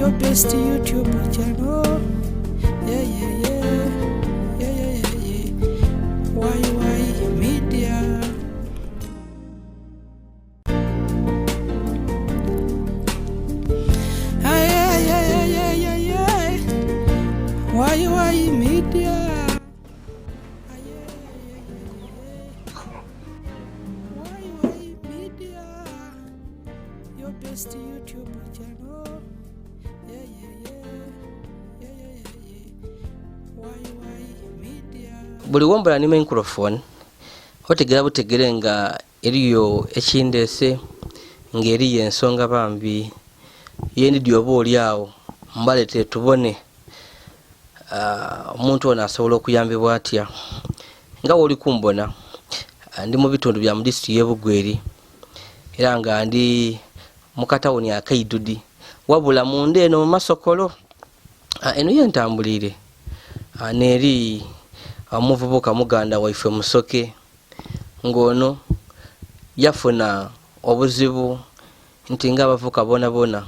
your best YouTube channel. Yeah, yeah, yeah. Yeah, yeah, yeah, yeah. Why media? Yeah, yeah, yeah, yeah, yeah. Why media? Your best YouTube channel. Yeah, yeah, yeah. Yeah, yeah, yeah, yeah. Why media? Buli wombala ni microphone otegera butegere nga eriyo ekindese ngeriyo ensonga bambi yendi dyobo olyawo mbalete tubone omuntu ono asobola okuyambibwa atya nga woli kumbona ndi mu bitundu bya mu district y'Ebugweri era nga ndi mukatawuni akaidudi wabula munde eno mu masokolo eno yentambulire neri omuvubuka muganda waife musoke ngono yafuna obuzibu nti nga abavuka bona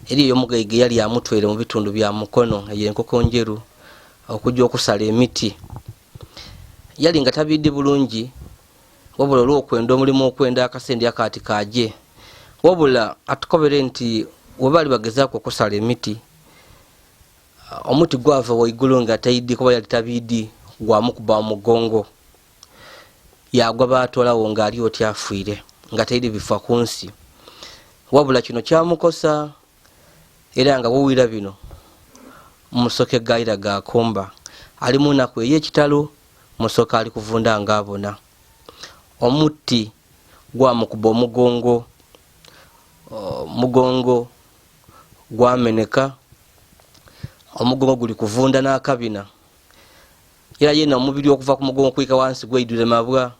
eriyo omugayige yali amutwere mu bitundu bya mukono yenkoko njeru okujja okusala emiti yali nga tabidde bulungi wabula olw'okwenda omulimu okwenda akasendi akati kaje wabula atukobere nti webali bagezaako okusala emiti omuti gwava waigulu nga tayiddi kuba yali tabiddi gwamukuba omugongo yagwa baatolawo nga ali oti afiire nga tayiddi bifa ku nsi wabula kino kyamukosa era nga wuwira bino musoke gaira gakomba ali mu nnaku ey'ekitalo musoke ali kuvunda nga abona omuti gwamukuba omugongo gwameneka omugongo guli kuvunda n'akabina era yena omubiri okuva ku mugongo kwika wansi gwaidule mabwa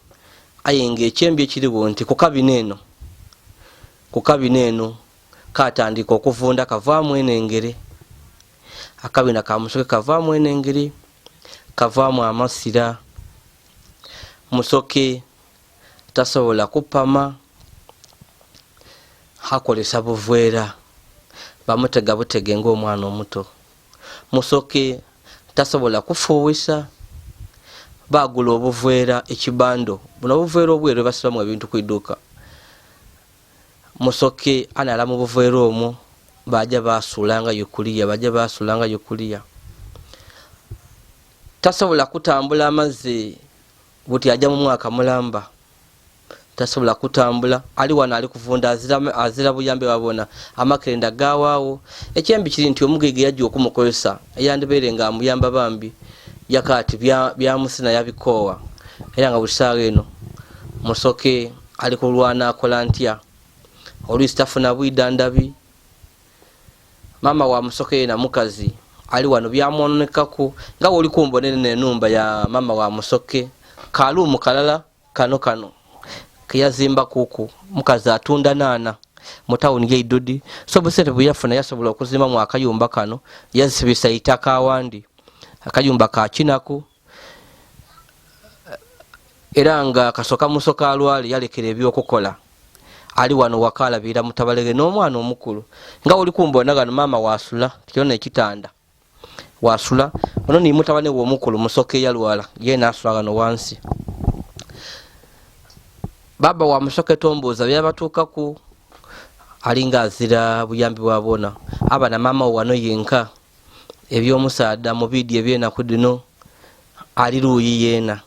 ayenga ekyembi ekiriwo nti ku kabina eno katandika okuvunda kavaamu enengere akabina ka musoke kavaamu enengere kavaamu amasira musoke tasobola kupama hakolesa buvera bamutega butege ng'omwana omuto musoke tasobola kufuwisa bagula obuvera ekibando buno obuvera obweru basibamu ebintu kwiduka musoke anala mu buvera omwo bajja basulanga yokuliya tasobola kutambula amazzi buti ajja mu mwaka mulamba tasobola kutambula ali wana ali kuvunda azira buyambe babona amakerenda gawaawo ekyembi kiri nti omugege yajja okumukozesa eyandibere nga amuyamba bambi yakati byamusina yabikowa era nga busaawa eno musoke ali kulwana akola ntya oluisi tafuna bwidandabi mama wa musoke yena mukazi ali wano byamwononekako nga woli kumbonene n'enumba ya mama wa musoke kalumu kalala kano kiyazimba kuku mukazi atunda nana mutawuni y'Idudi so busente buyafuna yasobola okuzimba mu akayumba kano yazibisa itaka awandi akayumba ka kinako era nga kasoka musoka alwali yalekera ebyokukola ali wano wakala bira mutabalege n'omwana omukulu nga oli kumbona gano mama wasula kyona ekitanda wasula ono ni mutabane wo omukulu musoke yalwala yena asula gano wansi baba wa musoke tomboza byabatuukaku alinga azira buyambi bwabona abana mama wano yenka ebyomusaada mu bidi ebyenaku dino ali luuyi yena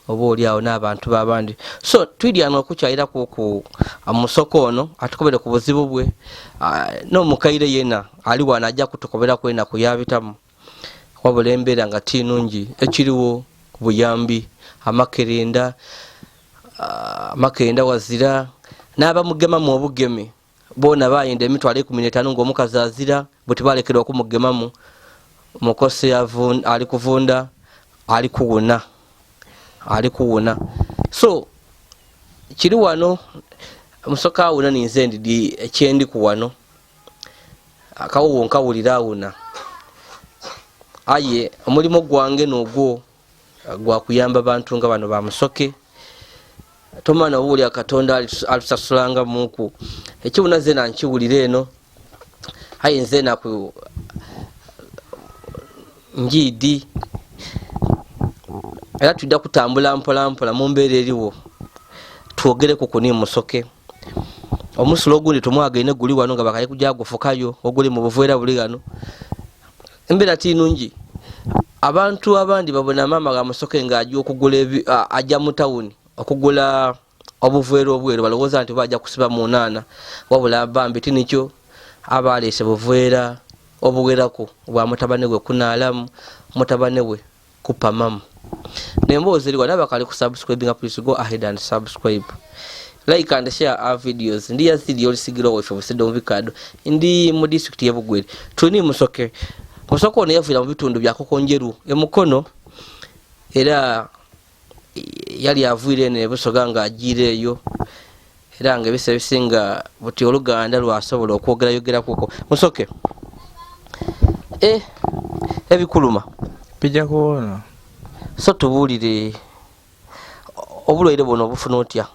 oba oliawo n'abantu babandi so twidyana okukyayira ku musoko ono atukobere ku buzibu bwe n'omukaire yena ali wana ajja kutukobera kwena kuyabitamu wabula embeera nga tinungi ekiriwo ku buyambi amakerenda wazira n'abamugema mu obugeme bona bayinda emitwalo 15 ng'omukazi azira buti balekera okumugemamu mukose ali kuvunda ali kuwona so kiri wano musoka awuna ninze ndi ekyendi ku wano akawo nkawulira awuna aye omulimo gwange n'ogwo gwa kuyamba bantu nga bano ba musoke tomana wuli akatonda alisasulanga muku ekiwuna ze nankiwulira eno ayinza enaku njiidi era tujja kutambula mpolampola mu mbeera eriwo twogereko kuni musoke omusulo ogundi tumwagaine guli wano nga bakaye kujja gufukayo oguli mu buveera buli gano embeera tinungi abantu abandi babona maama ga musoke nga ajja mu tawuni okugula obuveera obweru balowooza nti bajja kusiba mu nnaana wabula bambi tinikyo aba aleese buveera obuwerako bwa mutabane we kunaalamu mutabane we kupamamu nemboozi eriwa nabakali ku subscribing, please go ahead and subscribe, like and share our videos. Ndi Yazid Yolisigira wefe busedde mu bikado ndi mu district ye Bugweri tuni musoke ono yafiira mu bitundu bya Kokonjeru emukono era yali avuire ne busoga nga agireeyo era nga ebisa bisinga buti Oluganda lwasobola okwogera kuko musoke ebikuluma bijja kuwona. So tubuulire obulwaire buno obufuna otya?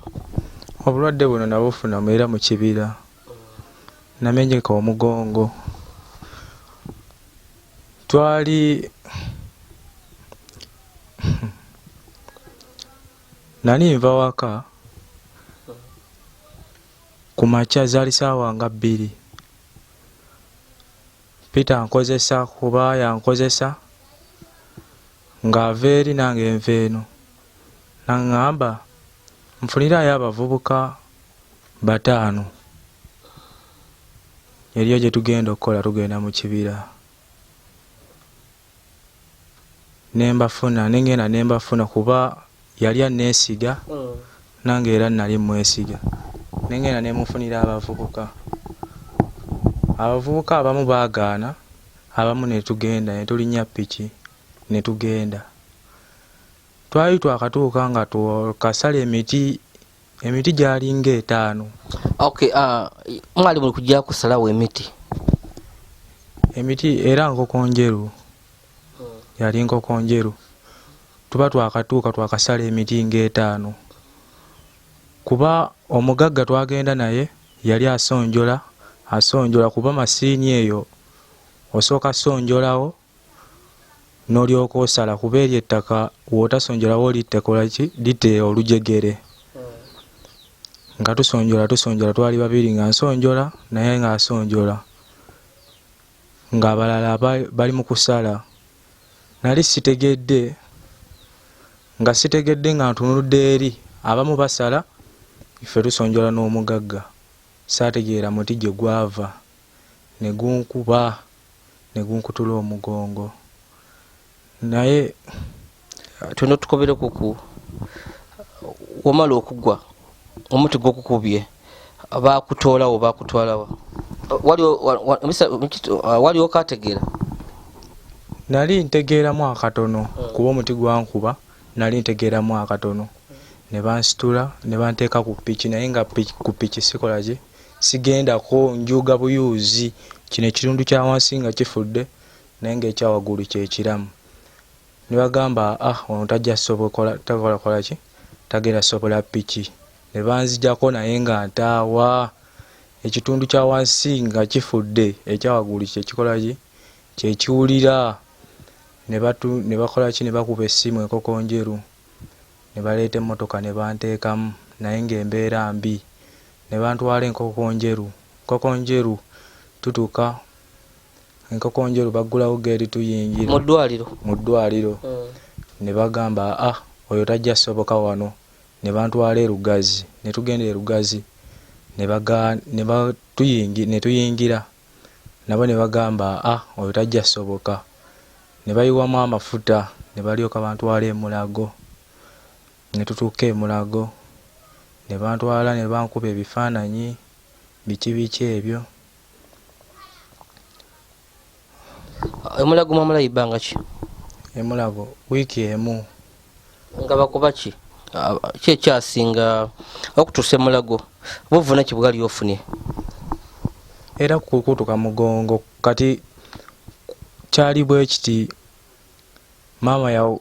Obulwadde buno nabufuna era mu kibira namenyeka omugongo. Twali nani nva waka ku makya zaali ssaawa nga 2 Peter ankozesa kuba yankozesa ng'ava eri nange enva eno naŋŋamba nfunirayo abavubuka 5 eriyo gye tugenda okukola, tugenda mu kibira nengenda nembafuna kuba yali anneesiga nange era nali mwesiga nengenda nemufunira abavubuka abamu baagaana abamu netugenda netulinnya piki netugenda twali twakatuuka nga tukasala emiti gyalinga 5. Okay, mwali muli kujja kusalawo emiti era nkokonjeru yali nkokonjeru tuba twakatuuka twakasala emiti nga 5 kuba omugagga twagenda naye yali asonjola kuba masiini eyo osooka sonjolawo n'olyoka osala kuba eri ettaka wootasonjolawo lite olujegere nga tusonjola twali 2 nga nsonjola naye nga asonjola ng'abalala bali mu kusala. Nali sitegedde nga ntunudde eri abamu basala ife tusonjola n'omugagga saategeera muti gye gwava ne gunkuba ne gunkutula omugongo naye tuno tukobere kuku wamala okugwa omuti gwokukubye bakutolawo bakutwalawo wali okategeera? Nali ntegeeramu akatono kuba omuti gwankuba nali ntegeeramu akatono ne bansitula ne banteeka ku piki naye nga ku piki sikolaki sigendako njuga buyuuzi kino ekitundu kya wansi nga kifudde naye ng'ekyawaggulu kyekiramu ne bagamba ono tajja kolaki tagenda sobola piki ne banzijjako naye nga ntaawa ekitundu kya wansi nga kifudde ekyawaggulu kyekikolaki kyekiwulira ne bakolaki ne bakuba essimu enkokonjeru ne baleeta emmotoka ne banteekamu naye ng'embeera mbi ne bantwala enkokonjeru tutuuka enkokonjeru baggulawo geeri tuyingira mu ddwaliro ne bagamba oyo tajja soboka wano ne bantwala erugazi ne tugenda erugazi ne tuyingira nabo ne bagamba oyo tajja soboka ne bayiwamu amafuta ne balyoka bantwala emulago ne tutuuka emulago ne bantwala ne bankuba ebifaananyi biki ebyo. Emulago mwamala ibanga ki? Emulago wiiki emu. Nga bakuba ki ekyasinga okutuusa emulago buvuna ki bwali ofunye? Era kukutuka mugongo kati kyali bwe kiti maama yawo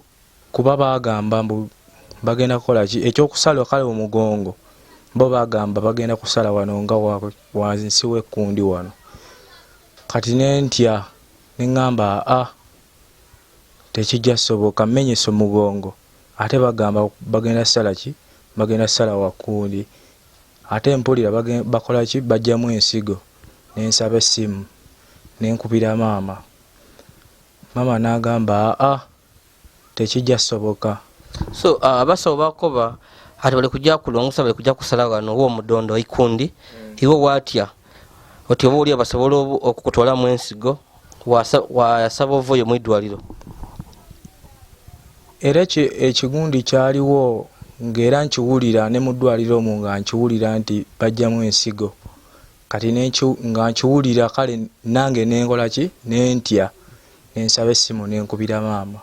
kuba bagamba mbu bagenda kukola ki ekyokusala kale omugongo bo bagamba bagenda kusala wano nga wansi w'ekkundi wano kati nentya neŋŋamba tekijja soboka mmenyesa omugongo ate bagamba bagenda sala ki bagenda sala wakundi ate mpulira bakola ki bajjamu ensigo nensaba essimu nenkubira maama n'agamba tekijja soboka. So abasawo bakoba ati bali kujja kulongosa bali kujja kusala wano w'omudondo ikundi iwe watya oti oba oli abasobola okukutwalamu ensigo wasaba ovayo mu iddwaliro. Era ekigundi kyaliwo ng'era nkiwulira ne mu ddwaliro omwo nga nkiwulira nti bajjamu ensigo kati nga nkiwulira kale nange nenkola ki nentya nensaba essimu nenkubira maama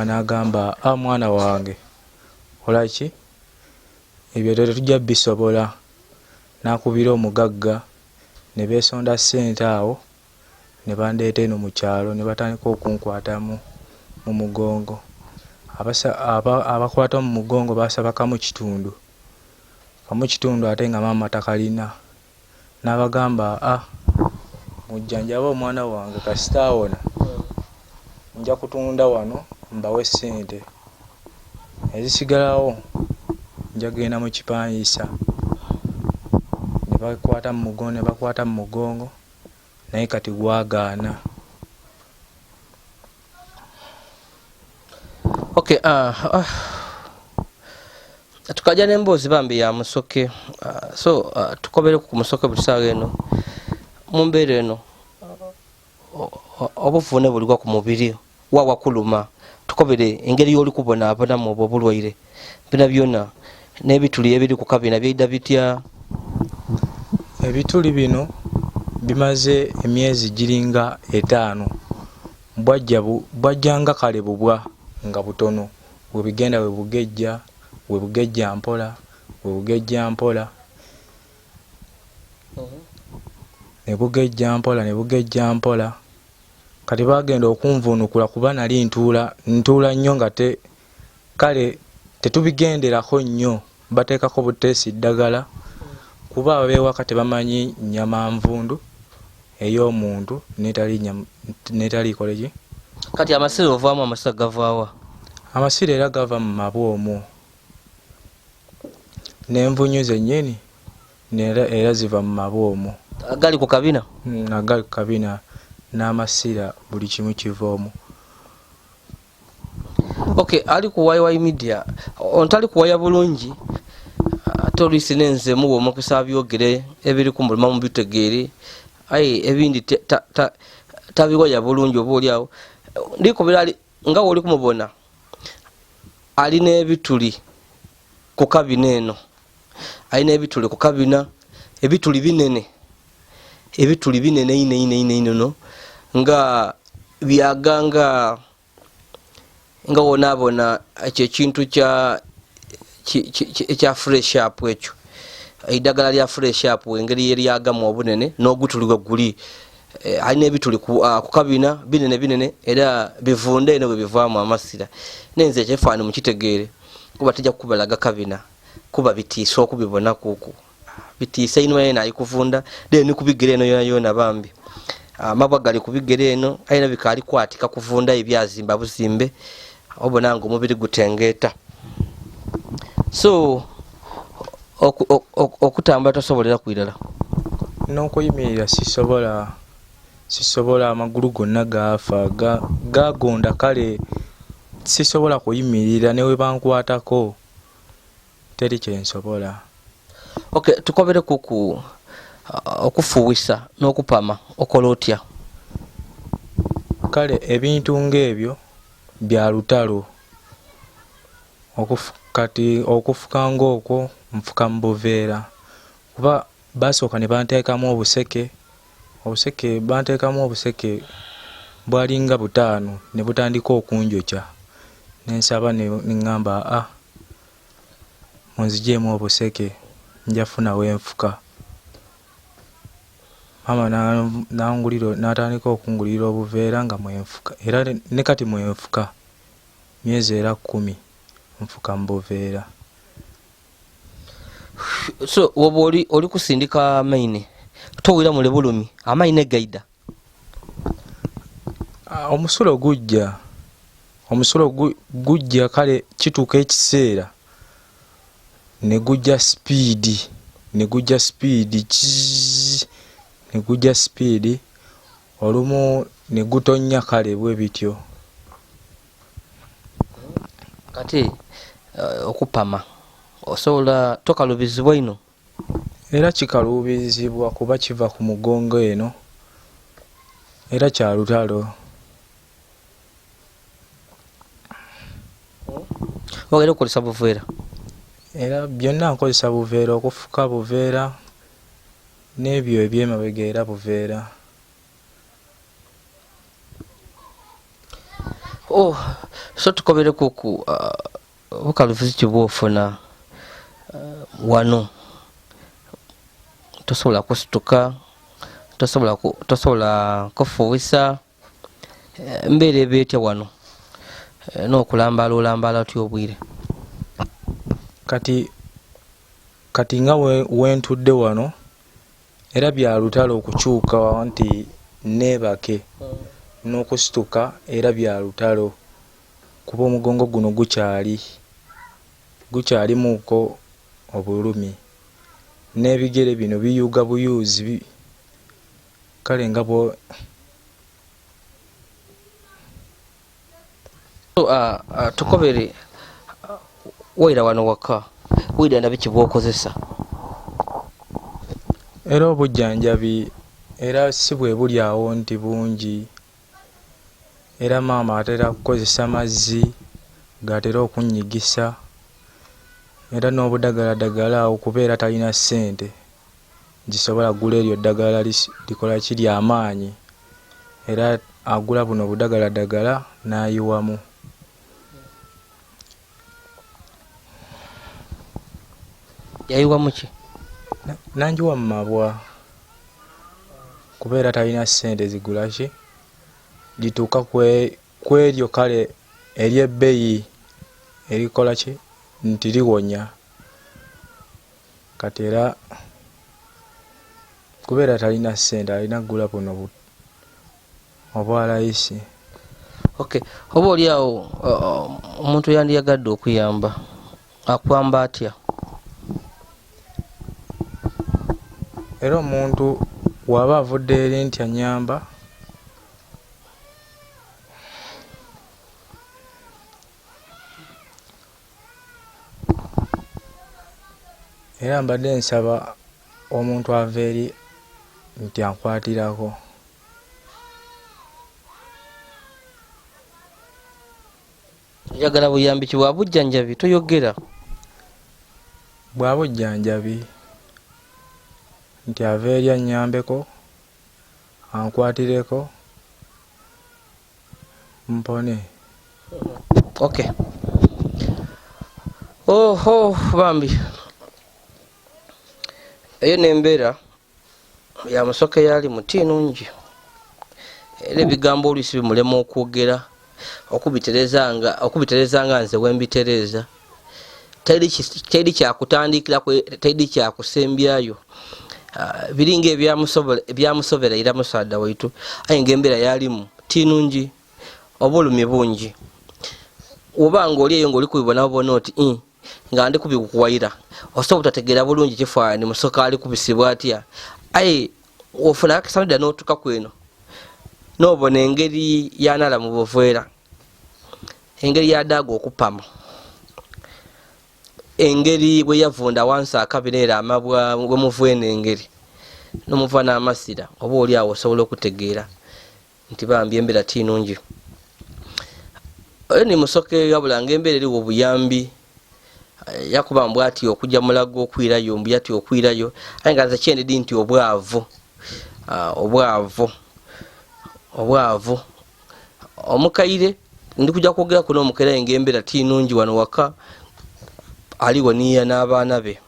n'agamba mwana wange kola ki ebyo tetujja bisobola. Nakubira omugagga ne beesonda ssente awo ne bandeeta eno mu kyalo ne batandika okunkwatamu mu mugongo. Abakwata mu mugongo basaba kamu kitundu ate nga maama takalina. N'abagamba mujjanjaba omwana wange kasita awona nja kutunda wano mbawe ssente ezisigalawo nja genda mu kipanyiisa. Ne bakwata mu mugongo naye kati gwagaana. Okay, tukajja n'emboozi bambi ya musoke so tukobere ku musoke buli ssaawa eno mu mbeera eno obuvune buligwa ku mubiri wawa kuluma tukobere engeri y'oli kubonaabonamu obwo obulwaire bina byonna n'ebituli ebiri ku kabina byeyita bitya. Ebituli bino bimaze emyezi giringa 5 bwajjanga kale bubwa nga butono webigenda webugejja mpola nebugejja mpola kati bagenda okunvunukula kuba nali ntuula nnyo nga kale tetubigenderako nnyo bateekako buteesi ddagala kuba abeewaka tebamanyi nnyama nvundu ey'omuntu netali koleki. Kati amasiro ovaamu amasiro gavaawa? Amasiro era gava mu mabwomu n'envunyu zennyini era ziva mu mabwomu agali ku kabina. Agali ku kabina n'amasira buli kimu kiva omwo. Okay, ali kuwayi media ontali kuwaya bulungi ate oluisi n'enzemu w'omukisa byogere ebiri ku mulima mu bitegeere aye ebindi tabiwaya bulungi oba oliawo ndikubira nga woli kumubona alina ebituli ku kabina eno alina ebituli ku kabina ebituli binene ine nga byaganga nga wonabona ekyo ekintu ekya fresh up ekyo eddagala lya fresh up engeri yeryagamu obunene n'ogutuli gwe guli alina ebituli ku kabina binene era bivunde eno bwe bivaamu amasira nenze ekyefaani mukitegeere kuba tejja kukubalaga kabina kuba bitiisa okubibona kuku bitiisa inwa yena ayikuvunda deni kubigere eno yona bambi amabwa gali kubigere eno ayina bikaali kwatika kuvunda ebyazimba buzimbe obona nga omubiri gutengeeta so okutambula tosobolera kwirala n'okuyimirira sisobola amagulu gonna gaafa gagonda kale sisobola kuyimirira ne we bankwatako teri kyensobola. Okay, tukobere kuku okufuwisa n'okupama okola otya? Kale ebintu ng'ebyo bya lutalo kati okufuka ng'okwo nfuka mu buvera kuba basooka ne banteekamu obuseke banteekamu obuseke bwalinga 5 ne butandika okunjokya nensaba neŋŋamba munzigyemu obuseke njafuna wenfuka. Maama n'atandika okungulira obuveera nga mwenfuka era ne kati mwenfuka myezi era 10 nfuka mu buveera. So woba oli kusindika amaine towira mule bulumi amaine gaida Omusulo gujja kale kituuka ekiseera ne gujja speed olumu ne gutonya kale bwe bityo. Kati okupama osobola tokalubizibwa ino? Era kikalubizibwa kuba kiva ku mugongo eno era kya lutalo. Ogenda okukozesa buvera? Era byonna nkozesa buvera, okufuka buvera n'ebyo ebyemabega era buvera. So tukobereku ku bukalubuzi kibwofuna wano, tosobola kusituka, tosobola kufuwisa, mbeera eba etya wano n'okulambala olambala otya obwire? Kati nga wentudde wano era bya lutalo okukyuka nti neebake n'okusituka era bya lutalo kuba omugongo guno gukyalimuuko obulumi n'ebigere bino biyuga buyuuzi kale nga bwo. Tukobere waira wano waka wida na biki bwokozesa? Era obujanjabi era si bwe buli awo nti bungi, era maama atera kukozesa mazzi gatera okunyigisa, era n'obudagaladagala awo kubeera talina sente gisobola kugula eryo ddagala likola kiri amaanyi, era agula buno budagaladagala n'ayiwamu. Yayiwamu ki? Nanjiwa mu mabwa kubeera talina sente zigula ki lituuka kweryo kale ery'ebbeeyi erikola ki nti liwonya. Kati era kubeera talina sente alina kugula buno obwalayisi. Okay, oba oli awo omuntu yandiyagadde okuyamba akwamba atya? Era omuntu waba avudde eri nti anyamba, era mbadde nsaba omuntu ava eri nti ankwatirako. Njagala buyambi ki bwa bujjanjabi toyogera? Bwa bujjanjabi nti ava eri annyambeko ankwatireko mpone. Okay. Bambi eyo nembeera ya musoke yali muti nungi era ebigambo oluusi bimulema okwogera okubitereza nga nze wembitereza. Teri kyakutandikirako, teri kyakusembyayo. Biringa ebyamusobera era musaada waitu, aye ng'embeera yalimu tinungi, obulumi bungi. Obanga oli eyo ng'oli kubibona bona oti nga ndi kubikukuwaira, osobola obutategeera bulungi kifaananyi musoka ali kubisibwa atya, aye ofuna akasanida n'otuka kweno n'obona engeri yanala mu buvera, engeri yadaaga okupama, engeri bwe yavunda wansi akabineera amabwa bwe muva eno engeri n'omuva n'amasira, oba oli awo osobola okutegeera nti bambi embeera tinungi. Ni musoke wabula ng'embeera eriwo obuyambi yakuba mbw ati okujja mulago okwirayo mbu ati okwirayo, aye nga nze kyendidi nti obwavu omukaire ndi kujja kwogera kuno omukaire ng'embeera tinungi wano waka aliwo niya n'abaana be.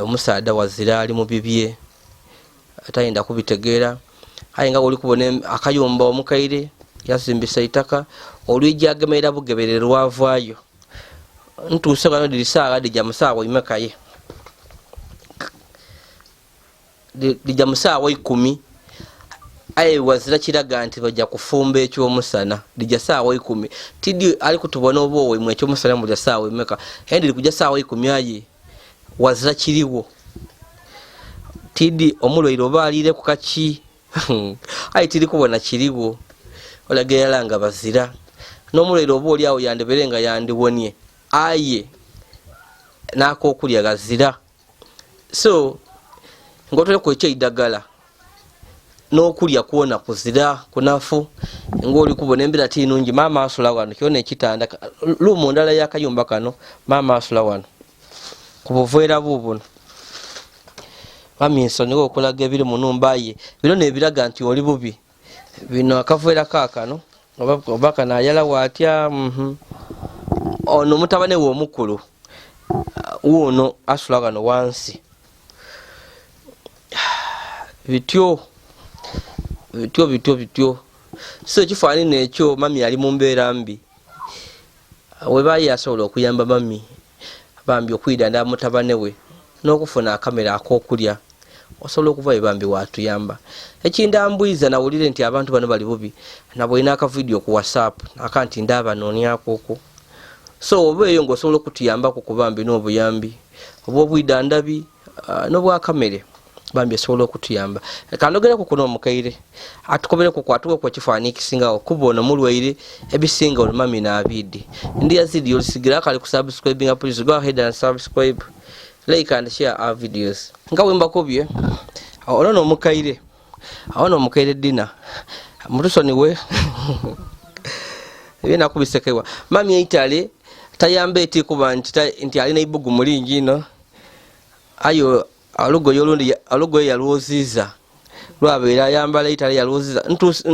Omusaada wazira ali mu bibye atayinda kubitegeera, aye nga oli kubona akayumba omukaire yazimbisa itaka olwijja agemerera bugebere lwavaayo ntuuse kano dirisaaga dijja musaawa imekaye dijja musaawa 10 aye wazira kiraga nti bajja kufumba ekyomusana lijja saawa 10 tidi ali kutubona obowe mu ekyomusana mu saawa emeka hendi kujja saawa 10 aye wazira kiriwo tidi omulwaire oba alire ku kaki aye tiri kubona kiriwo olagera nga bazira n'omulwaire oba oli awo yandeberenga yandiwonye aye nako okulya gazira so ngotole ko ekyidagala n'okulya kuona kuzira kunafu ngoli kubona embira tinungi mama asula wano kyone ekitanda lumu ndala yakayumba kano mama asula wano kubuvera bubuno Mamiso niwo okulaga ebiri mu numba ye bino nebiraga nti oli bubi bino akavera kakano obaka na yala watya ono mutabane wo omukulu Wuno asula wano wansi bityo so kifani nekyo mami ali mu mbeera mbi webayi asobola okuyamba mami bambi okwidanda mutabane we n'okufuna akamera akokulya osobola okuva bambi watuyamba ekindambwiza nawulire nti abantu bano bali bubi nabwina aka video ku WhatsApp akanti ndaba noniakoko so obeyo ngosobola okutuyamba ku bambi n'obuyambi obwobwidandabi n'obwa kamere bambi osobola okutuyamba kanogera ku kuno mukaire atukobere ku kwatuwe kwa kifani kisinga kubona mulwaire ebisinga ono mami na abidi ndi Yazid Yolisigira kali ku subscribing please go ahead and subscribe like and share our videos nga wemba kobye ono mukaire dina mutusoni we ebina kubisekewa mami Italy tayambe eti kuba nti alina ibugu mulingi no ayo alugo yolundi alugo yalwoziza lwabeera yambala Italy yalwoziza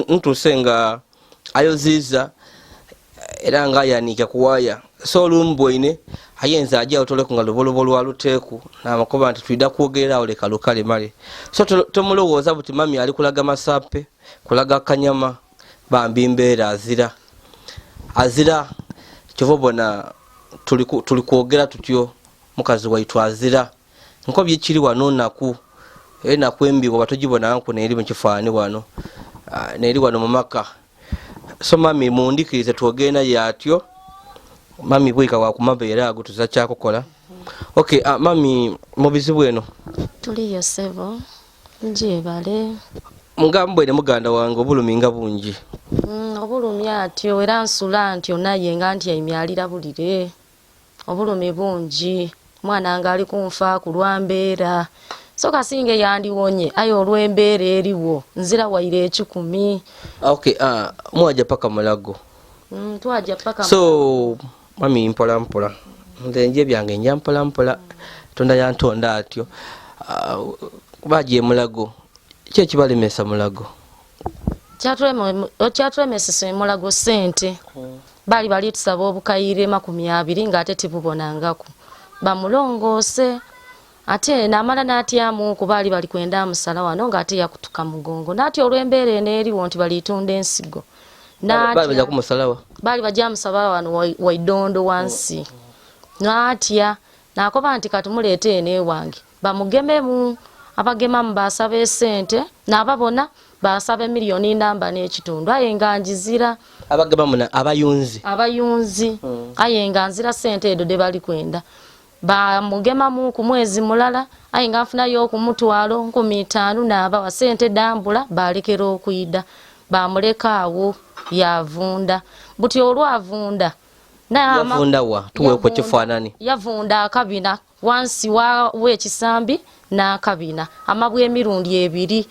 ntusenga ayoziza era nga yanika kuwaya so lumbwine ayenza ajja otole ku ngalobolobolo waluteku na makoba nti tuida kuogerera ole kalukale male so tomulowooza buti mami ali kulaga masape kulaga kanyama bambi mbeera azira kyovobona tuli kuogera tutyo mukazi waitu azira nko byekiri wano naku nakwembi bwe batugibona nko neri mu kifani wano neri wano mu maka so mami mundikirize tuogenda yatyo mami bwika wa kumabeera ago tuzacha kukola okay mami mubizibu eno tuli yosebo nje bale mugambo ene muganda wange obuluminga bungi obulumi atyo era nsula ntyo naye nga nti emyalira bulire obulumi bungi mwana nga ali kunfa kulwambeera so kasinge yandiwonye ayo olwembeera eriwo nzira waire 10 okay mwaja paka mulago twaja paka so mami mpola ndenje byange nja mpola tonda yantonda atyo baje mulago kye kibalemesa mulago kyatwemesese mulago sente bali tusaba obukayire 20 ngate tibubonangako bamulongose ate namala natyamu kubali bali kwenda musala wano ngate yakutuka mugongo nati olwembeere eneri wonti bali tunda ensigo bali baja kumusalawa bali baja musala wano waidondo wansi natya nakoba nti katumulete ene wange bamugememu abagema mbasabe sente nababona basabe milioni namba n'ekitundu ayenganjizira abagema muna abayunzi ayenganzira sente edo de bali kwenda ba mugema mu ku mwezi mulala ayenga afuna yo ku mutwalo 15 naba wa sente dambula balekero okuida bamuleka awo yavunda buti olwavunda na yavunda wa tuwe ko kifanani yavunda akabina wansi wa wekisambi na akabina amabwe emirundi 2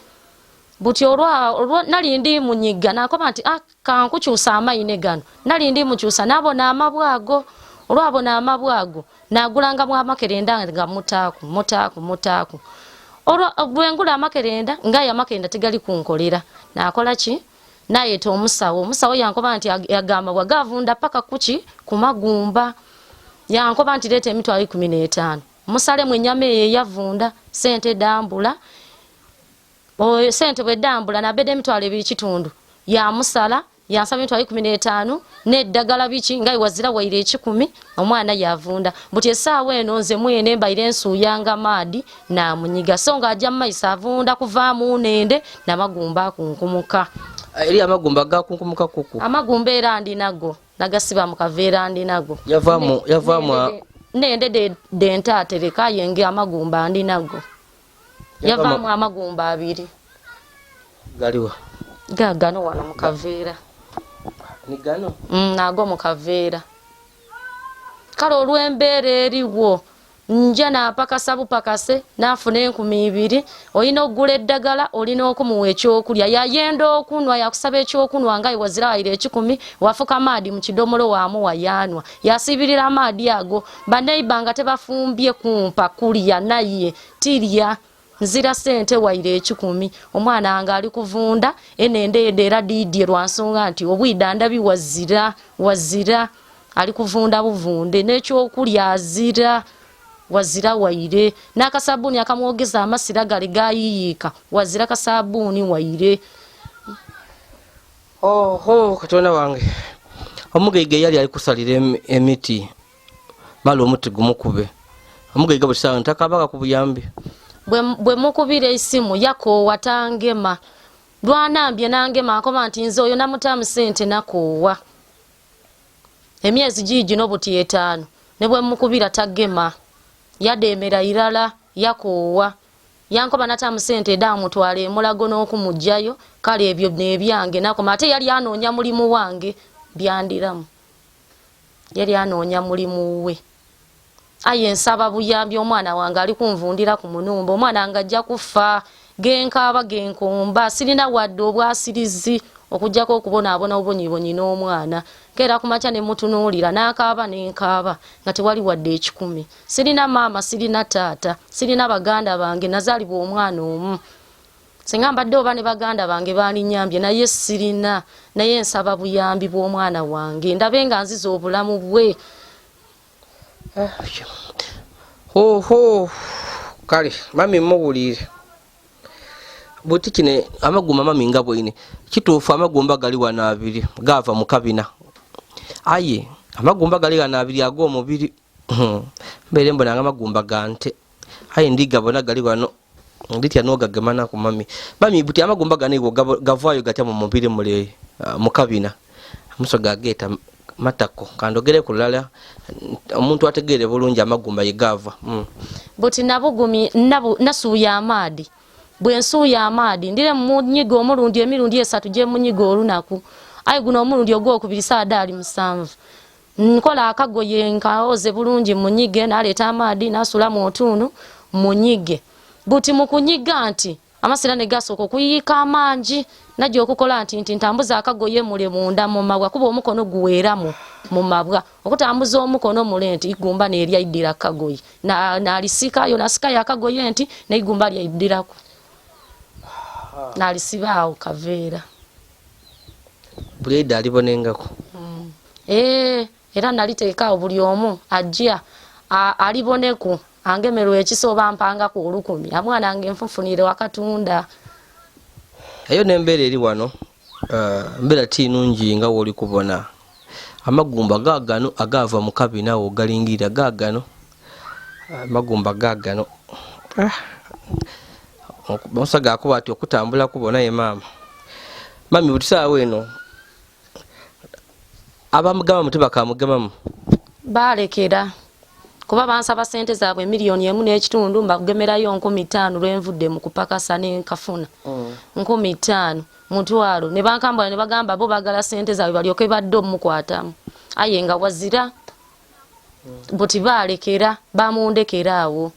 buti olwa nali ndi munyiga nakoba nti kankukyusa amayine gano nali ndi mukyusa nabona amabwago olwabona amabwago nagulanga mu amakerenda nga mutaku olwa bwengula amakerenda nga ya makerenda tegali kunkolera nakola ki naye to omusawo yankoba nti yagamba wagavunda paka kuki kumagumba yankoba nti lete emitwalo 15 musale mwenyame ye yavunda sente dambula sente bwe dambula na bede emitwalo 2 kitundu ya musala yansaba emitwalo 15 n'eddagala biki nga wazira waire 10 omwana yavunda buti essaawa eno nze mwene mbaire ensuuyanga maadi namunyiga so nga ajja mu maiso avunda kuvaamu nende namagumba akunkumuka eri amagumba gakunkumuka kuku amagumba era ndinago nagasiba mu kaveera ndinago yavaamu nende dentaatereka yenge amagumba ndinago yavaamu amagumba 2 galiwa gagano wano mu kaveera ni gano nago mu kaveera kale olw'embeera eriwo nja napakasa bupakase nafuna 2,000 olina okugula eddagala olina okumuwa ekyokulya yayenda okunwa yakusaba ekyokunwa nga wazira waire 10 wafuka maadi mu kidomolo waamu wayanwa yasibirira amaadi ago baneiba nga tebafumbye kumpa kulya naye tirya nzira sente waire 10 omwana anga ali kuvunda enende edera didye lwansonga nti obwidanda wazira ali kuvunda buvunde n'ekyokulya azira wazira waire n'akasabuni akamwogeza amasira gali gayiyiika wazira kasabuni waire katonda wange omugaiga yali ali kusalira emiti mala omuti gumukube omugaiga bulisawa ntakabaka ku buyambi bwe mukubira esimu yakoowa tangema lwanambye nangema akoba nti nze oyo namutamu sente nakoowa emyezi gigino buti 5 ne bwe mukubira tagema yademera irala yakoowa yankoba natamu sente damutwala emulago n'okumugjayo kale ebyo nebyange nakoma ate yali anoonya mulimu wange byandiramu yali anoonya mulimu we aye nsaba buyambi omwana wange ali kunvundira ku munumba omwana nga ajja kufa genkaaba genkomba sirina wadde obwasirizi okujjako okubonaabona obonyibonyi n'omwana keera kumakya ne mutunuulira n'akaaba n'enkaaba nga tewali wadde 10 sirina maama sirina taata sirina baganda bange nazaalibwa omwana omu singa mbadde oba ne baganda bange baalinyambye naye sirina naye nsaba buyambi bw'omwana wange ndabe nga nziza obulamu bwe kale mami muwulire buti kine amagumba mami nga bwine kituufu amagumba gali wano 2 gava mu kabina aye amagumba gali wano 2 ag'omubiri mbere mbonanga amagumba gante aye ndigabona gali wano nditya n'ogagema ku mami buti amagumba gano gavaayo gatya mu mubiri mule mu kabina amuso gageeta matako kandogere kulala omuntu ategeere bulungi amagumba yegava buti nabugumi nasuuya amaadi bwe nsuuya amaadi ndire mu nyigo omulundi emirundi 3 gye mu nyigo olunaku aye guno omulundi ogwokubiri saadaali 7 nkola akagoye nkaoze bulungi mu nyige naleeta amaadi nasula mu otuunu mu nyige buti mu kunyiga nti amasira ne gasooka okuyiika amangi najja okukola nti ntambuza akagoye mule munda mu mabwa kuba omukono guweeramu mu mabwa okutambuza omukono mule nti igumba nerya iddira akagoye nalisikayo nasikayo akagoye nti neigumba lyaiddiraku nalisibaawo kaveera buleda alibonengako era naliteekaawo buli omu ajja aliboneku angemerwa ekisoba mpanga ku 10 amwana ange nfunfunire wakatunda eyo nembeera eri wano mbeera tinungi nga woli kubona amagumba gagano agava mu kabina wo galingira gagano amagumba gagano bamusaga akuba ati okutambula kubona ye mama mami butisaawo eno abamugama muti bakamugamamu balekera kuba bansaba sente zaabwe $1.5 mbakugemerayo 5,000 lwenvudde mu kupakasa n'enkafuna 5,000 mutwalo ne bankambula ne bagamba bo bagala sente zaabwe balyoke badde omukwatamu aye nga wazira buti balekera bamundekera awo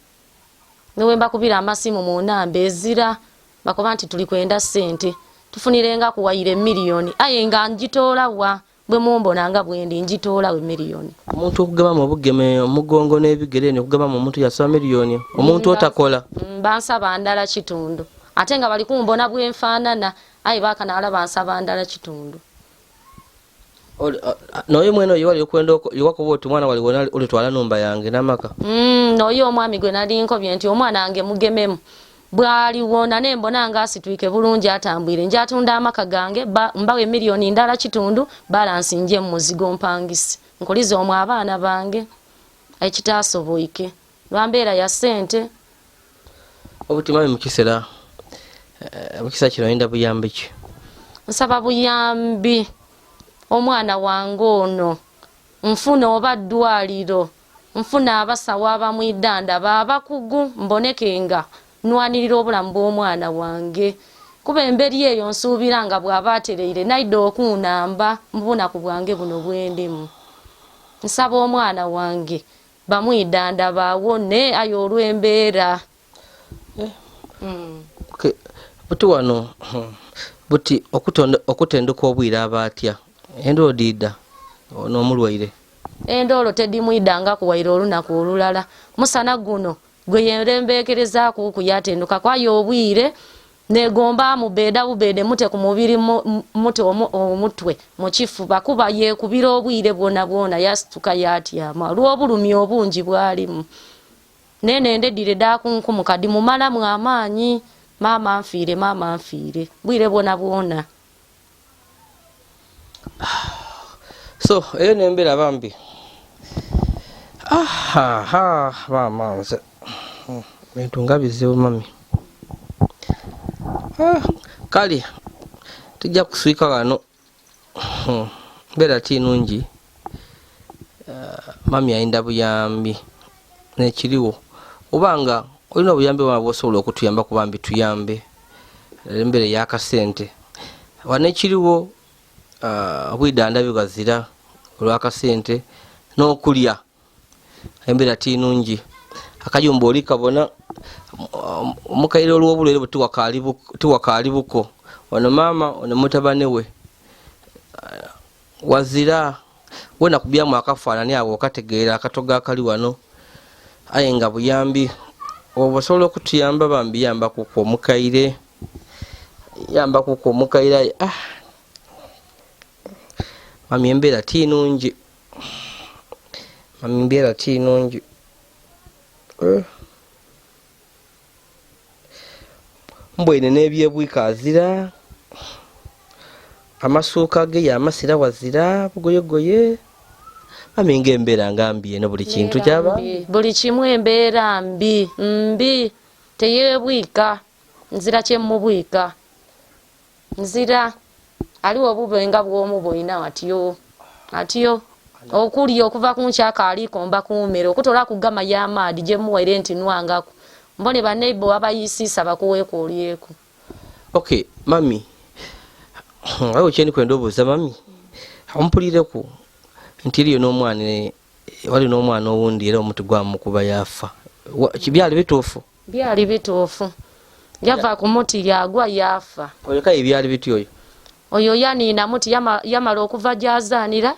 newe mbakubira amasimu mu namba ezira bakoba nti tuli kwenda sente tufunirenga kuwayire $1,000,000 aye nga njitoola wa bwe mumbona nga bwendi njitoola we $1,000,000 omuntu okugema mu bugeme omugongo n'ebigere ne kugema mu muntu yasaba $1,000,000 omuntu otakola bansaba ndala kitundu ate nga bali kumbona bwenfaanana aye bakanala bansaba ndala kitundu noyo mwene oyo wali okwenda iwakuba oti mwana wali wona olitwala numba yange n'amaka noyo omwami gwe nali nkobye nti omwana wange mugememu bwaliwona nembona nga asitwike bulungi atambwire njatunda amaka gange mbawe miliyoni ndala kitundu balansi nje muzigo mpangisi nkulize omwe abaana bange ekitasoboike lwambeera ya sente. Obutima mukisera mukisa kino yinda buyambi ki? Nsaba buyambi omwana wange ono nfuna oba ddwaliro nfuna abasawo abamwidanda babakugu mbonekenga nwanirira obulamu bw'omwana wange kuba emberi eyo nsuubira nga bw'aba atereire naidde okunamba mu bunaku bwange buno bwendimu. Nsaba omwana wange bamwidanda bawone ayo olw'embeera. Buti wano buti okutenduka obwire aba atya endolo dida n'omulwaire? Endolo tedimwidanga kuwaire olunaku olulala musana guno gwe yerembekerezaaku kuyatenduka kwayo obwire negomba mubeda bubede mute ku mubiri mute omutwe mu kifuba kuba yekubira obwire bwona bwona yasituka yatyama lw'obulumi obungi bwalimu nene ndedire dakunkumu kadi mumalamu amaanyi mama nfiire bwire bwona bwona. So eyo nembera bambi mama nze bintu nga bizibu mami. Kale tujja kuswika wano mbeera tinungi mami ayinda buyambi nekiriwo obanga olina obuyambi bwama bwosobola okutuyamba kubambi tuyambe embeera ey'akasente wanekiriwo obwidanda bigazira olw'akasente n'okulya embeera tinungi akajumba oli kabona omukaire olw'obulwaire bwe tiwakaali buko ono maama ono mutabane we wazira wena kubyamu akafaanani awo okategeera akatoga akali wano aye nga buyambi obasobola okutuyamba bambi yambakuko omukaire mami embeera tinungi mbwene n'ebyebwika azira amasuuka ge yamasira wazira bugoyegoye mami ng'embeera nga mbi eno buli kintu kyaba buli kimu embeera mbi teyebwika nzira kyemubwika nzira aliwo obubenga bw'omuboina atyo okulya okuva ku nkyaka alikomba kummere okutola kugama y'amaadi gyemuwaire nti nwangaku mbone baneibo abayisiisa bakuweeko olyeku. Okay mami awo kyeni kwenda obuuza mami ompulireku nti eriyo n'omwana wali n'omwana owundi era omuti gwamukuba yafa byali bituufu? Byali bituufu yava ku muti yagwa yafa. Oyo kaye byali biti oyo yaniina muti yamala okuva gyazanira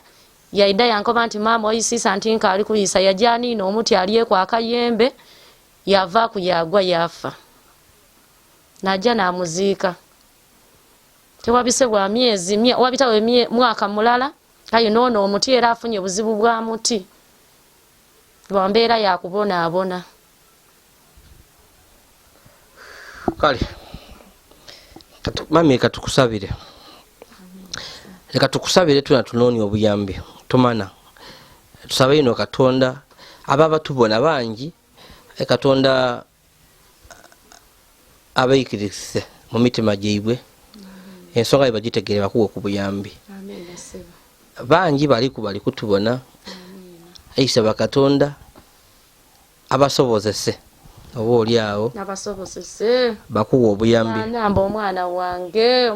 yaida yankoba nti maama oyisiisa nti nkaali kuyisa yajaniina omuti alyeku akayembe yava ku yagwa yafa najja namuziika tewabise bwa myezi wabitawo mwaka mulala kayo noono omuti era afunye buzibu bwa muti lwa mbeera yakubonaabona. Kale mami katukusabire leka tukusabire tunoonya obuyambi tumana tusabe ino Katonda ababa tubona bangi Katonda abayikirize mu mitima gyaibwe ensonga bagitegeere bakuwe ku buyambi bangi bali kutubona ayisaba Katonda abasobozese oba oli awo nabasobozese bakuwa obuyambi. Namba omwana wange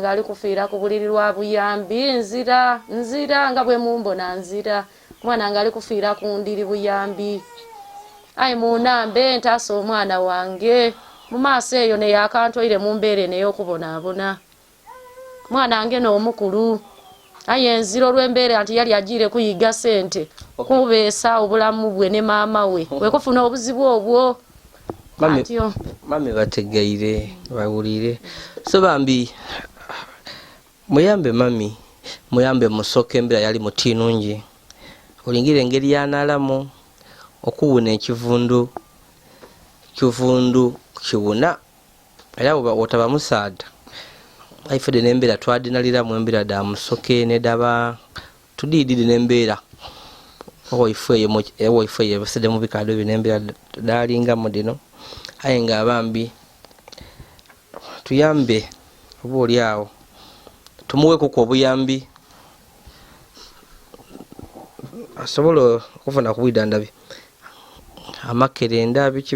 ali kufiira ku buliri lwa buyambi nzira nga bwe mumbona nzira omwana wange ali kufiira ku ndiri buyambi ayi munambe ntaasa omwana wange mu maaso eyo neyakantoire mu mbeera n'ey'okubonaabona mwana wange n'omukulu ayi enzira olw'embeera nti yali agiire kuyiga sente kubeesa obulamu bwe ne maama we wekufuna obuzibu obwo. Mami bategeire bawulire so bambi muyambe mami muyambe musoka embeera yali mutinungi olingire engeri yanalamu okuwuna ekivundu kiwuna era otaba musaada aifede nembeera twadinaliramu embeera da musoke nedaba tudidide nembeera ewaife basede mu bikado bino embeera dalingamu dino aye nga abambi tuyambe oba oli awo tumuweekuku obuyambi asobola okufuna ku bwidandabi amakerenda biki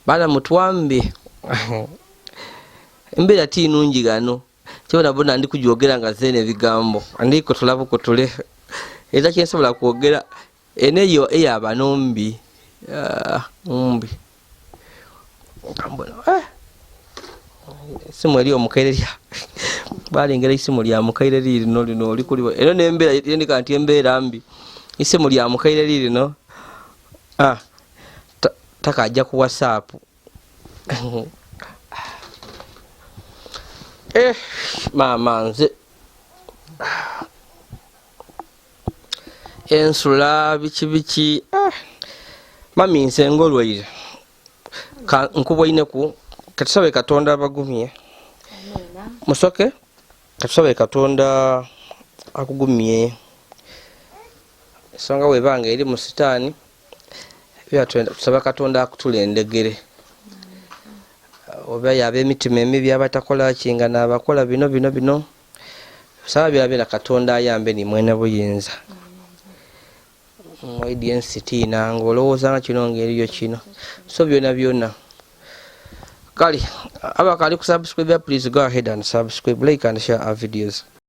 bana mutwambe embeera tinungi gano kyona bona ndi kujogera nga zene ebigambo andiko tulabukutule era kyensobola kwogera eneyo eyabanombi mbi isimu eri omukaire balengera isimu lya mukaire lino oli kuliwo eno nembeera yendika nti embeera mbi isimu lya mukaire lino takajja ku WhatsApp mama nze ensula biki mami nsenga olwaire nkubwaineku katusabe katonda abagumye musoke katusabe katonda akugumye ensonga webanga eri mu sitaani tusaba katonda akutula endegere oba yaba emitima emibi abatakola kinga n'abakola bino saba byabera katonda ayambe ni mwene buyinza mwaidi ensi tiina ng'olowooza nga kino ng'eriyo kino so byona kale abakali kusubscribe, please go ahead and subscribe, like and share our videos.